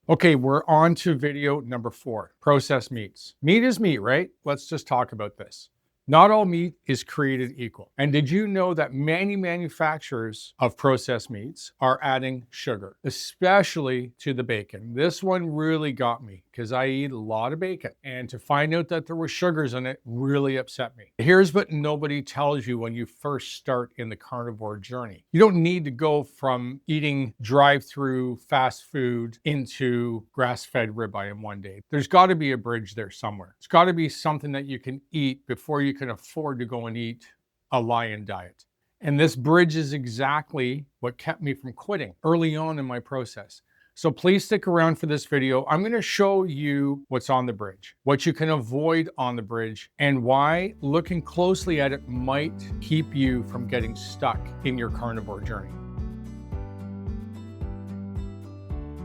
Okay, we're on to video number 4, processed meats. Meat is meat, right? Let's just talk about this. Not all meat is created equal. And did you know that many manufacturers of processed meats are adding sugar, especially to the bacon? This one really got me because I eat a lot of bacon. And to find out that there were sugars in it really upset me. Here's what nobody tells you when you first start in the carnivore journey. You don't need to go from eating drive-through fast food into grass-fed ribeye in one day. There's got to be a bridge there somewhere. It's got to be something that you can eat before you can afford to go and eat a lion diet. And this bridge is exactly what kept me from quitting early on in my process. So please stick around for this video. I'm going to show you what's on the bridge, what you can avoid on the bridge, and why looking closely at it might keep you from getting stuck in your carnivore journey.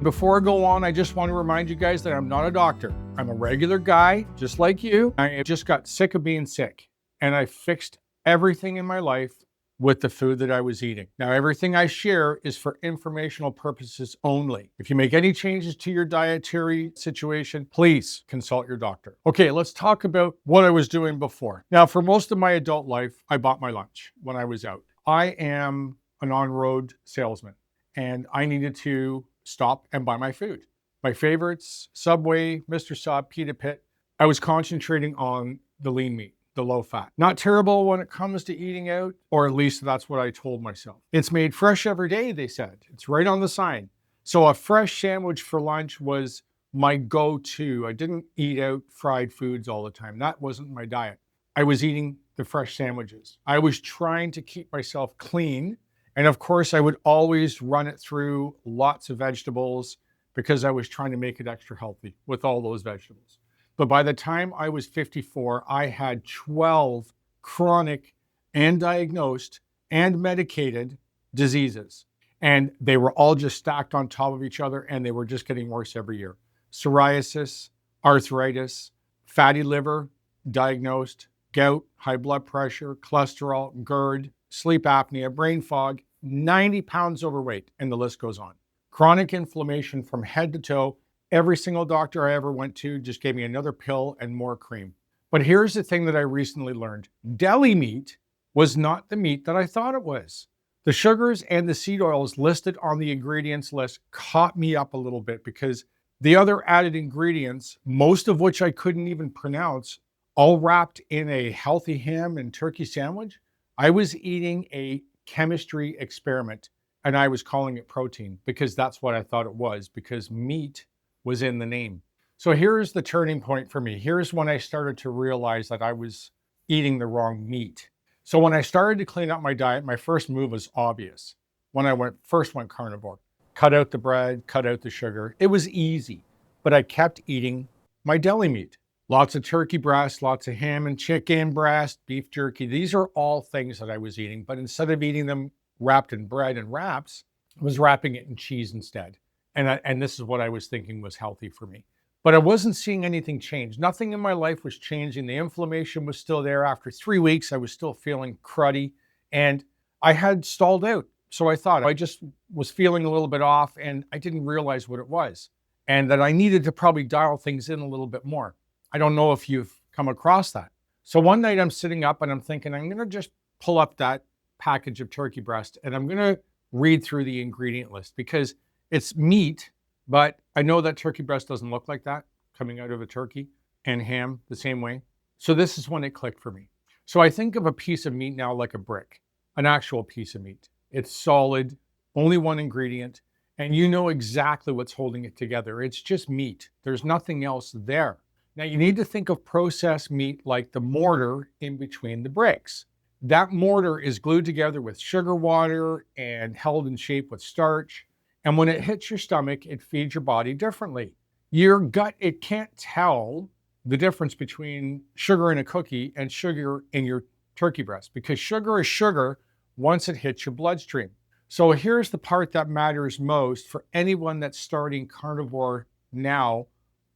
Before I go on, I just want to remind you guys that I'm not a doctor. I'm a regular guy, just like you. I just got sick of being sick, and I fixed everything in my life with the food that I was eating. Now, everything I share is for informational purposes only. If you make any changes to your dietary situation, please consult your doctor. Okay, let's talk about what I was doing before. Now, for most of my adult life, I bought my lunch when I was out. I am an on-road salesman, and I needed to stop and buy my food. My favorites, Subway, Mr. Saab, Pita Pit. I was concentrating on the lean meat, the low fat. Not terrible when it comes to eating out, or at least that's what I told myself. It's made fresh every day, they said. It's right on the sign. So a fresh sandwich for lunch was my go-to. I didn't eat out fried foods all the time. That wasn't my diet. I was eating the fresh sandwiches. I was trying to keep myself clean. And of course, I would always run it through lots of vegetables because I was trying to make it extra healthy with all those vegetables. But by the time I was 54, I had 12 chronic and diagnosed and medicated diseases. And they were all just stacked on top of each other, and they were just getting worse every year. Psoriasis, arthritis, fatty liver, diagnosed, gout, high blood pressure, cholesterol, GERD, sleep apnea, brain fog, 90 pounds overweight, and the list goes on. Chronic inflammation from head to toe. Every single doctor I ever went to just gave me another pill and more cream. But here's the thing that I recently learned. Deli meat was not the meat that I thought it was. The sugars and the seed oils listed on the ingredients list caught me up a little bit because the other added ingredients, most of which I couldn't even pronounce, all wrapped in a healthy ham and turkey sandwich. I was eating a chemistry experiment, and I was calling it protein because that's what I thought it was, because meat was in the name. So here's the turning point for me. Here's when I started to realize that I was eating the wrong meat. So when I started to clean up my diet, my first move was obvious. When I first went carnivore, cut out the bread, cut out the sugar. It was easy, but I kept eating my deli meat. Lots of turkey breast, lots of ham and chicken breast, beef jerky. These are all things that I was eating, but instead of eating them wrapped in bread and wraps, I was wrapping it in cheese instead. And this is what I was thinking was healthy for me. But I wasn't seeing anything change. Nothing in my life was changing. The inflammation was still there. After 3 weeks, I was still feeling cruddy, and I had stalled out. So I thought I just was feeling a little bit off, and I didn't realize what it was, and that I needed to probably dial things in a little bit more. I don't know if you've come across that. So one night I'm sitting up and I'm thinking, I'm going to just pull up that package of turkey breast and I'm going to read through the ingredient list because it's meat, but I know that turkey breast doesn't look like that coming out of a turkey, and ham the same way. So this is when it clicked for me. So I think of a piece of meat now like a brick, an actual piece of meat. It's solid, only one ingredient, and you know exactly what's holding it together. It's just meat. There's nothing else there. Now you need to think of processed meat like the mortar in between the bricks. That mortar is glued together with sugar water and held in shape with starch. And when it hits your stomach, it feeds your body differently. Your gut, it can't tell the difference between sugar in a cookie and sugar in your turkey breast because sugar is sugar once it hits your bloodstream. So here's the part that matters most for anyone that's starting carnivore now.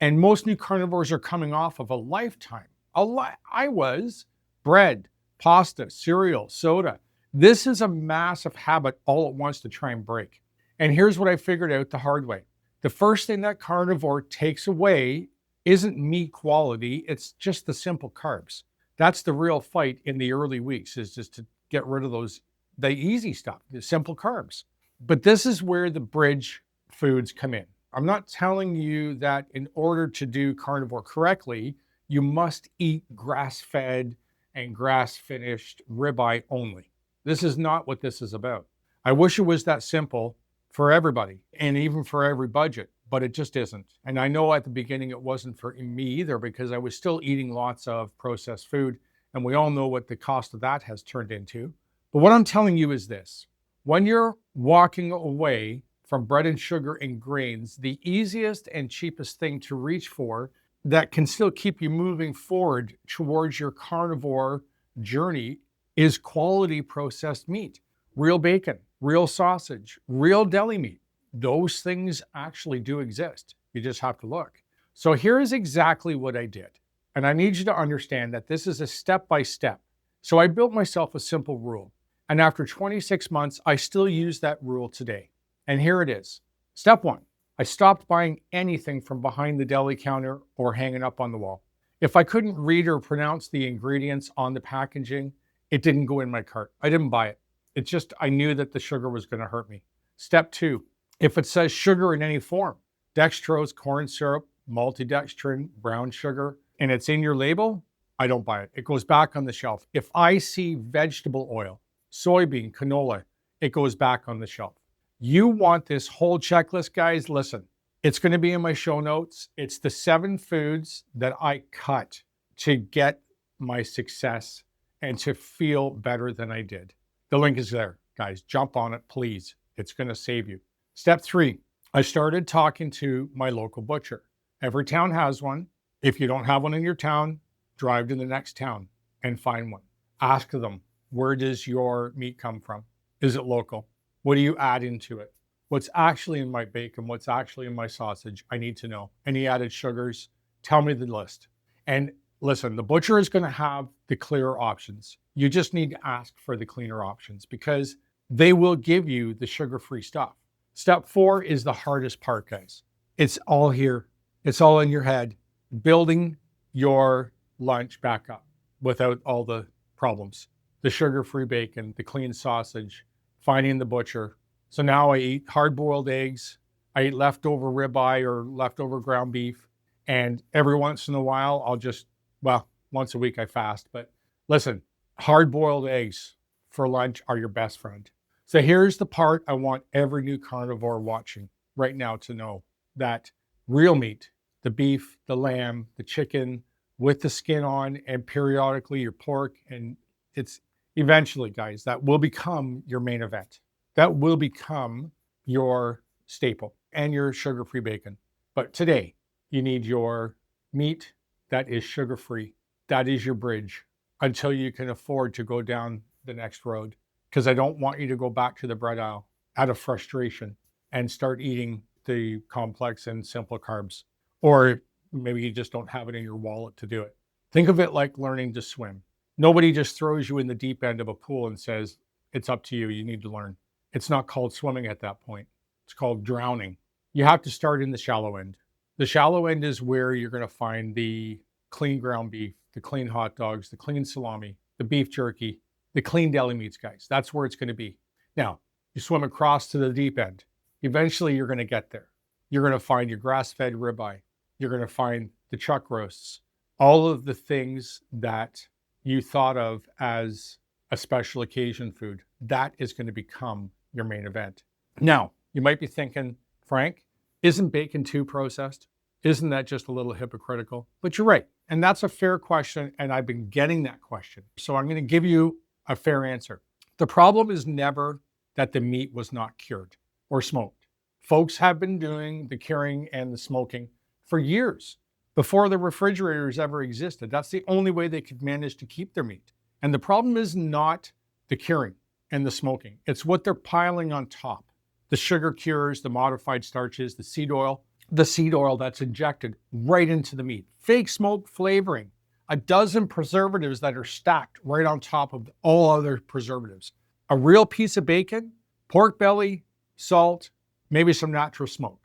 And most new carnivores are coming off of a lifetime. I was bread, pasta, cereal, soda. This is a massive habit all at once to try and break. And here's what I figured out the hard way. The first thing that carnivore takes away isn't meat quality, it's just the simple carbs. That's the real fight in the early weeks, is just to get rid of the easy stuff, the simple carbs. But this is where the bridge foods come in. I'm not telling you that in order to do carnivore correctly, you must eat grass-fed and grass-finished ribeye only. This is not what this is about. I wish it was that simple for everybody and even for every budget, but it just isn't. And I know at the beginning it wasn't for me either, because I was still eating lots of processed food, and we all know what the cost of that has turned into. But what I'm telling you is this: when you're walking away from bread and sugar and grains, the easiest and cheapest thing to reach for that can still keep you moving forward towards your carnivore journey is quality processed meat. Real bacon, real sausage, real deli meat. Those things actually do exist. You just have to look. So here is exactly what I did. And I need you to understand that this is a step-by-step. So I built myself a simple rule. And after 26 months, I still use that rule today. And here it is. Step 1, I stopped buying anything from behind the deli counter or hanging up on the wall. If I couldn't read or pronounce the ingredients on the packaging, it didn't go in my cart. I didn't buy it. It's just, I knew that the sugar was going to hurt me. Step 2, if it says sugar in any form, dextrose, corn syrup, maltodextrin, brown sugar, and it's in your label, I don't buy it. It goes back on the shelf. If I see vegetable oil, soybean, canola, it goes back on the shelf. You want this whole checklist, guys? Listen, it's going to be in my show notes. It's the 7 foods that I cut to get my success and to feel better than I did. The link is there, guys. Jump on it, please. It's going to save you. Step 3, I started talking to my local butcher. Every town has one. If you don't have one in your town, drive to the next town and find one. Ask them, where does your meat come from? Is it local? What do you add into it? What's actually in my bacon? What's actually in my sausage? I need to know. Any added sugars? Tell me the list. And listen, the butcher is going to have the clearer options. You just need to ask for the cleaner options, because they will give you the sugar-free stuff. Step 4 is the hardest part, guys. It's all here. It's all in your head. Building your lunch back up without all the problems. The sugar-free bacon, the clean sausage, finding the butcher. So now I eat hard-boiled eggs. I eat leftover ribeye or leftover ground beef. And every once in a while, I'll just, well, once a week I fast. But listen, hard-boiled eggs for lunch are your best friend. So here's the part I want every new carnivore watching right now to know, that real meat, the beef, the lamb, the chicken with the skin on, and periodically your pork, and it's eventually, guys, that will become your main event. That will become your staple and your sugar-free bacon. But today, you need your meat that is sugar-free. That is your bridge until you can afford to go down the next road. Because I don't want you to go back to the bread aisle out of frustration and start eating the complex and simple carbs. Or maybe you just don't have it in your wallet to do it. Think of it like learning to swim. Nobody just throws you in the deep end of a pool and says, it's up to you, you need to learn. It's not called swimming at that point. It's called drowning. You have to start in the shallow end. The shallow end is where you're going to find the clean ground beef, the clean hot dogs, the clean salami, the beef jerky, the clean deli meats, guys. That's where it's going to be. Now, you swim across to the deep end. Eventually, you're going to get there. You're going to find your grass-fed ribeye. You're going to find the chuck roasts. All of the things that you thought of as a special occasion food, that is going to become your main event. Now, you might be thinking, Frank, isn't bacon too processed? Isn't that just a little hypocritical? But you're right. And that's a fair question. And I've been getting that question. So I'm going to give you a fair answer. The problem is never that the meat was not cured or smoked. Folks have been doing the curing and the smoking for years before the refrigerators ever existed. That's the only way they could manage to keep their meat. And the problem is not the curing and the smoking. It's what they're piling on top. The sugar cures, the modified starches, the seed oil that's injected right into the meat. Fake smoke flavoring. A dozen preservatives that are stacked right on top of all other preservatives. A real piece of bacon, pork belly, salt, maybe some natural smoke.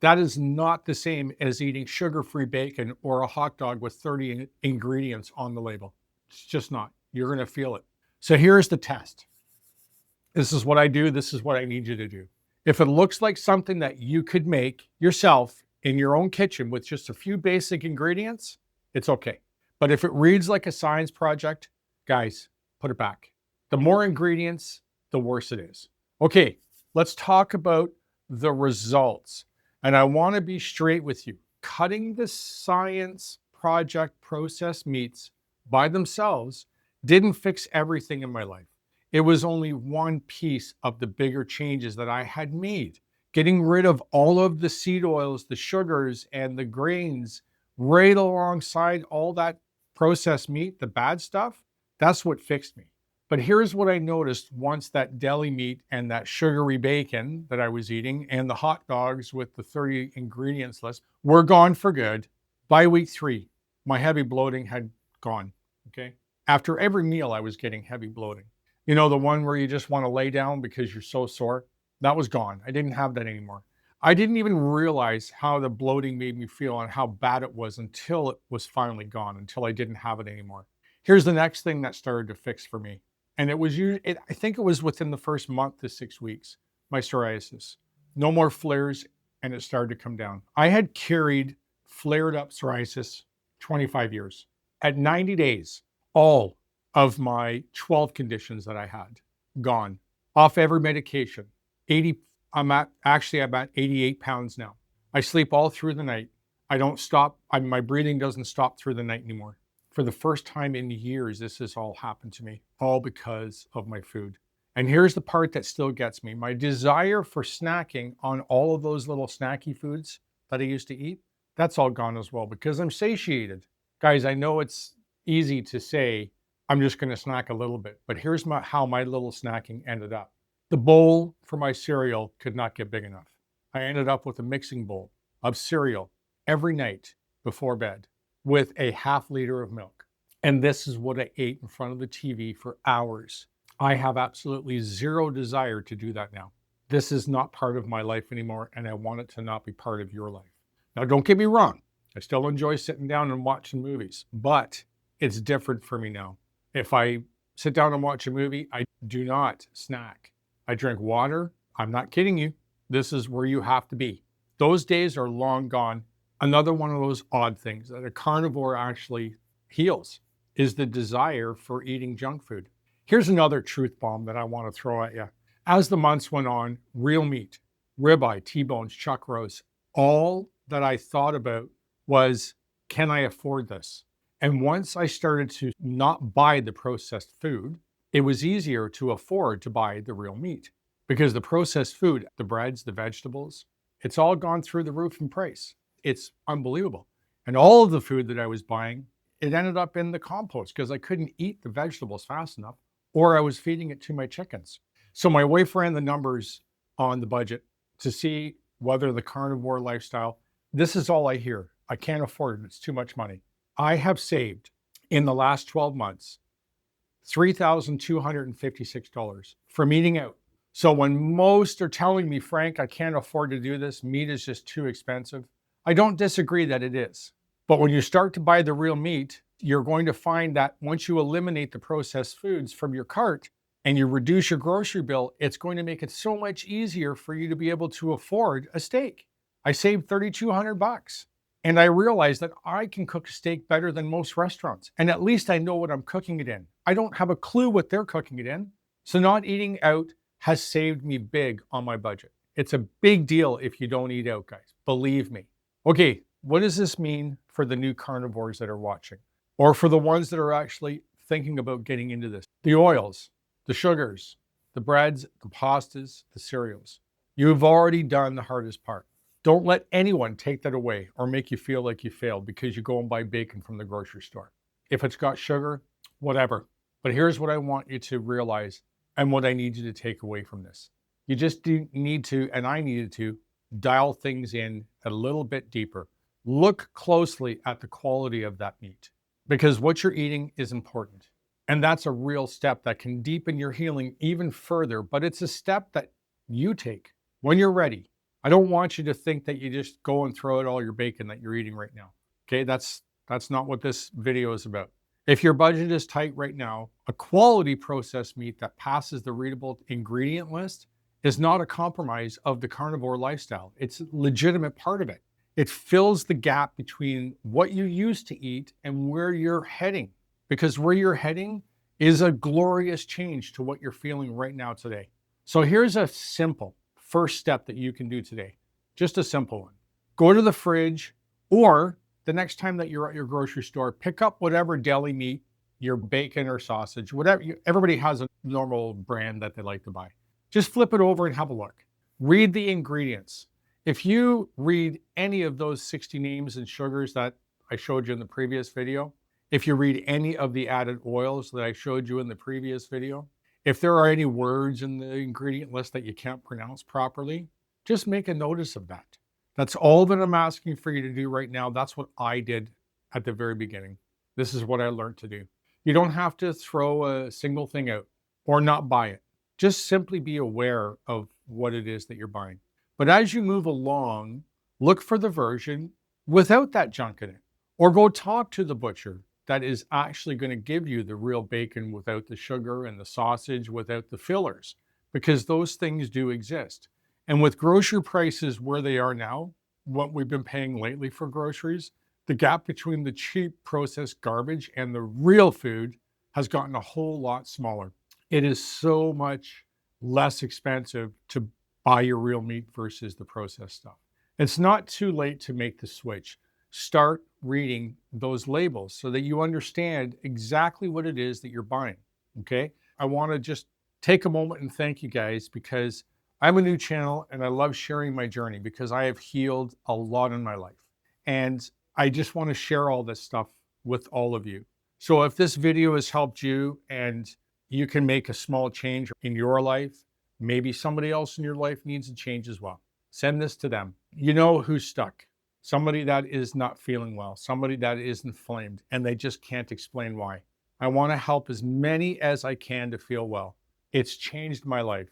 That is not the same as eating sugar-free bacon or a hot dog with 30 ingredients on the label. It's just not. You're going to feel it. So here's the test. This is what I do. This is what I need you to do. If it looks like something that you could make yourself in your own kitchen with just a few basic ingredients, it's okay. But if it reads like a science project, guys, put it back. The more ingredients, the worse it is. Okay, let's talk about the results. And I want to be straight with you. Cutting the science project processed meats by themselves didn't fix everything in my life. It was only one piece of the bigger changes that I had made. Getting rid of all of the seed oils, the sugars, and the grains right alongside all that processed meat, the bad stuff, that's what fixed me. But here's what I noticed once that deli meat and that sugary bacon that I was eating and the hot dogs with the 30 ingredients list were gone for good. By week 3, my heavy bloating had gone, okay? After every meal, I was getting heavy bloating. You know, the one where you just want to lay down because you're so sore? That was gone. I didn't have that anymore. I didn't even realize how the bloating made me feel and how bad it was until it was finally gone, until I didn't have it anymore. Here's the next thing that started to fix for me. And I think it was within the first month to 6 weeks, my psoriasis. No more flares, and it started to come down. I had carried flared up psoriasis 25 years. At 90 days, all of my 12 conditions that I had gone. Off every medication. I'm at 88 pounds now. I sleep all through the night. I don't stop. My breathing doesn't stop through the night anymore. For the first time in years, this has all happened to me, all because of my food. And here's the part that still gets me. My desire for snacking on all of those little snacky foods that I used to eat, that's all gone as well because I'm satiated. Guys, I know it's easy to say, I'm just going to snack a little bit, but here's how my little snacking ended up. The bowl for my cereal could not get big enough. I ended up with a mixing bowl of cereal every night before bed with a half liter of milk. And this is what I ate in front of the TV for hours. I have absolutely zero desire to do that now. This is not part of my life anymore, and I want it to not be part of your life. Now, don't get me wrong. I still enjoy sitting down and watching movies, but it's different for me now. If I sit down and watch a movie, I do not snack. I drink water. I'm not kidding you. This is where you have to be. Those days are long gone. Another one of those odd things that a carnivore actually heals is the desire for eating junk food. Here's another truth bomb that I want to throw at you. As the months went on, real meat, ribeye, T-bones, chuck roast, all that I thought about was, can I afford this? And once I started to not buy the processed food, it was easier to afford to buy the real meat because the processed food, the breads, the vegetables, it's all gone through the roof in price. It's unbelievable. And all of the food that I was buying, it ended up in the compost because I couldn't eat the vegetables fast enough, or I was feeding it to my chickens. So my wife ran the numbers on the budget to see whether the carnivore lifestyle, this is all I hear. I can't afford it. It's too much money. I have saved in the last 12 months $3,256 from eating out. So when most are telling me, Frank, I can't afford to do this, meat is just too expensive, I don't disagree that it is. But when you start to buy the real meat, you're going to find that once you eliminate the processed foods from your cart and you reduce your grocery bill, it's going to make it so much easier for you to be able to afford a steak. I saved $3,200 and I realized that I can cook a steak better than most restaurants. And at least I know what I'm cooking it in. I don't have a clue what they're cooking it in. So not eating out has saved me big on my budget. It's a big deal if you don't eat out, guys. Believe me. Okay, what does this mean for the new carnivores that are watching? Or for the ones that are actually thinking about getting into this? The oils, the sugars, the breads, the pastas, the cereals. You've already done the hardest part. Don't let anyone take that away or make you feel like you failed because you go and buy bacon from the grocery store. If it's got sugar, whatever. But here's what I want you to realize and what I need you to take away from this. You just need to, and I needed to, dial things in a little bit deeper. Look closely at the quality of that meat because what you're eating is important. And that's a real step that can deepen your healing even further, but it's a step that you take when you're ready. I don't want you to think that you just go and throw out all your bacon that you're eating right now. Okay, that's not what this video is about. If your budget is tight right now, a quality processed meat that passes the readable ingredient list is not a compromise of the carnivore lifestyle. It's a legitimate part of it. It fills the gap between what you used to eat and where you're heading, because where you're heading is a glorious change to what you're feeling right now today. So here's a simple first step that you can do today. Just a simple one. Go to the fridge, or the next time that you're at your grocery store, pick up whatever deli meat, your bacon or sausage, whatever. Everybody has a normal brand that they like to buy. Just flip it over and have a look. Read the ingredients. If you read any of those 60 names and sugars that I showed you in the previous video, if you read any of the added oils that I showed you in the previous video, if there are any words in the ingredient list that you can't pronounce properly, just make a notice of that. That's all that I'm asking for you to do right now. That's what I did at the very beginning. This is what I learned to do. You don't have to throw a single thing out or not buy it. Just simply be aware of what it is that you're buying. But as you move along, look for the version without that junk in it, or go talk to the butcher that is actually going to give you the real bacon without the sugar and the sausage without the fillers, because those things do exist. And with grocery prices where they are now, what we've been paying lately for groceries, the gap between the cheap processed garbage and the real food has gotten a whole lot smaller. It is so much less expensive to buy your real meat versus the processed stuff. It's not too late to make the switch. Start reading those labels so that you understand exactly what it is that you're buying, okay? I want to just take a moment and thank you guys, because I'm a new channel and I love sharing my journey, because I have healed a lot in my life. And I just want to share all this stuff with all of you. So if this video has helped you and you can make a small change in your life, maybe somebody else in your life needs a change as well, send this to them. You know who's stuck. Somebody that is not feeling well, somebody that is inflamed, and they just can't explain why. I want to help as many as I can to feel well. It's changed my life.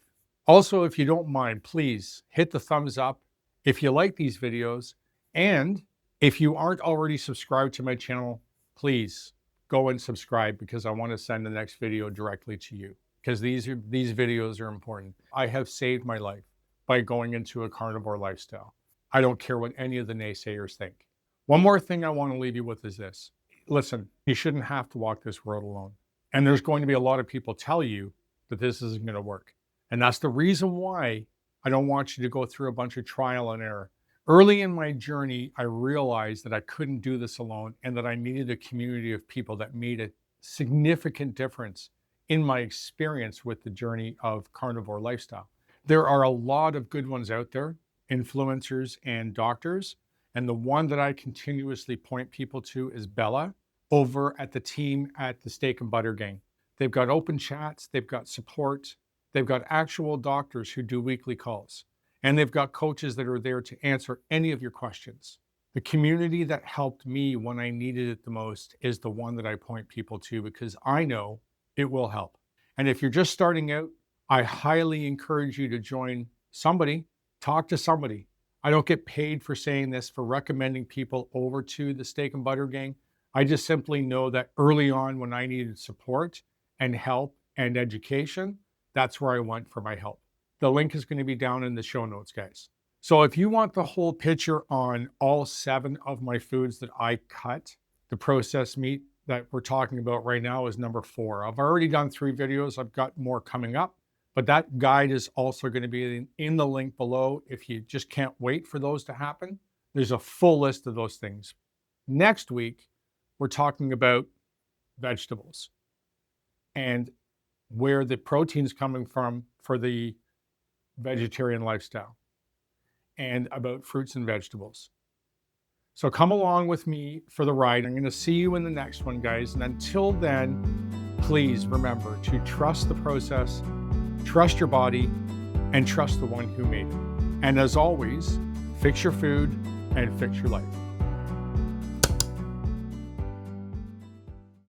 Also, if you don't mind, please hit the thumbs up if you like these videos. And if you aren't already subscribed to my channel, please go and subscribe, because I want to send the next video directly to you, because these videos are important. I have saved my life by going into a carnivore lifestyle. I don't care what any of the naysayers think. One more thing I want to leave you with is this. Listen, you shouldn't have to walk this road alone. And there's going to be a lot of people tell you that this isn't going to work. And that's the reason why I don't want you to go through a bunch of trial and error. Early in my journey, I realized that I couldn't do this alone, and that I needed a community of people that made a significant difference in my experience with the journey of carnivore lifestyle. There are a lot of good ones out there, influencers and doctors. And the one that I continuously point people to is Bella over at the team at the Steak and Butter Gang. They've got open chats, they've got support, they've got actual doctors who do weekly calls, and they've got coaches that are there to answer any of your questions. The community that helped me when I needed it the most is the one that I point people to, because I know it will help. And if you're just starting out, I highly encourage you to join somebody. Talk to somebody. I don't get paid for saying this, for recommending people over to the Steak and Butter Gang. I just simply know that early on, when I needed support and help and education, that's where I went for my help. The link is going to be down in the show notes, guys. So if you want the whole picture on all 7 of my foods that I cut, the processed meat that we're talking about right now is number 4. I've already done 3 videos. I've got more coming up. But that guide is also going to be in the link below. If you just can't wait for those to happen, there's a full list of those things. Next week, we're talking about vegetables and where the protein's coming from for the vegetarian lifestyle, and about fruits and vegetables. So come along with me for the ride. I'm going to see you in the next one, guys. And until then, please remember to trust the process, trust your body, and trust the one who made it. And as always, fix your food and fix your life.